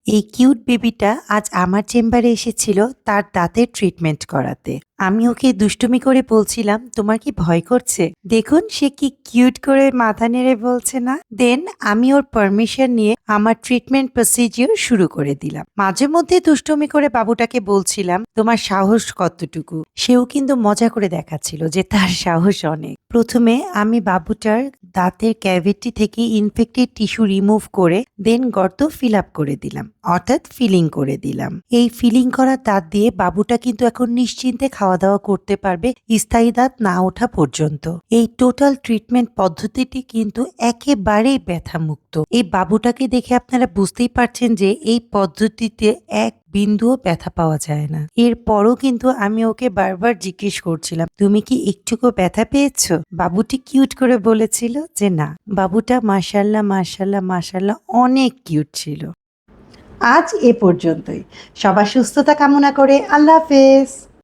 এই কিউট বেবিটা আজ আমার চেম্বারে এসেছিল তার দাঁতের ট্রিটমেন্ট করাতে। আমি ওকে দুষ্টুমি করে বলছিলাম, তোমার কি ভয় করছে? দেখুন সে কি কিউট করে মাথা নেড়ে বলছে না। দেন আমি ওর পারমিশন নিয়ে আমার ট্রিটমেন্ট প্রসিজিওর শুরু করে দিলাম। মাঝে মধ্যে দুষ্টুমি করে বাবুটাকে বলছিলাম, তোমার সাহস কতটুকু? সেও কিন্তু মজা করে দেখাচ্ছিল যে তার সাহস অনেক। প্রথমে আমি বাবুটার দাঁতের ক্যাভিটি থেকে ইনফেক্টেড টিস্যু রিমুভ করে দেন গর্ত ফিল আপ করে দিলাম, অর্থাৎ ফিলিং করে দিলাম। এই ফিলিং করা দাঁত দিয়ে বাবুটা কিন্তু এখন নিশ্চিন্তে খাওয়া দাওয়া করতে পারবে স্থায়ী দাঁত না ওঠা পর্যন্ত। এই টোটাল ট্রিটমেন্ট পদ্ধতিটি কিন্তু একেবারেই ব্যথামুক্ত। এই বাবুটাকে দেখে আপনারা বুঝতেই পারছেন যে এই পদ্ধতিতে এক বিন্দুও ব্যথা পাওয়া যায় না। এরপরও কিন্তু আমি ওকে বারবার জিজ্ঞেস করছিলাম, তুমি কি একটুকু ব্যথা পেয়েছো? বাবুটি কিউট করে বলেছিল যে না। বাবুটা মাশাল্লাহ মাশাল্লাহ মাশাল্লাহ অনেক কিউট ছিল। আজ এ পর্যন্তই। সবার সুস্থতা কামনা করে আল্লাহ হাফেজ।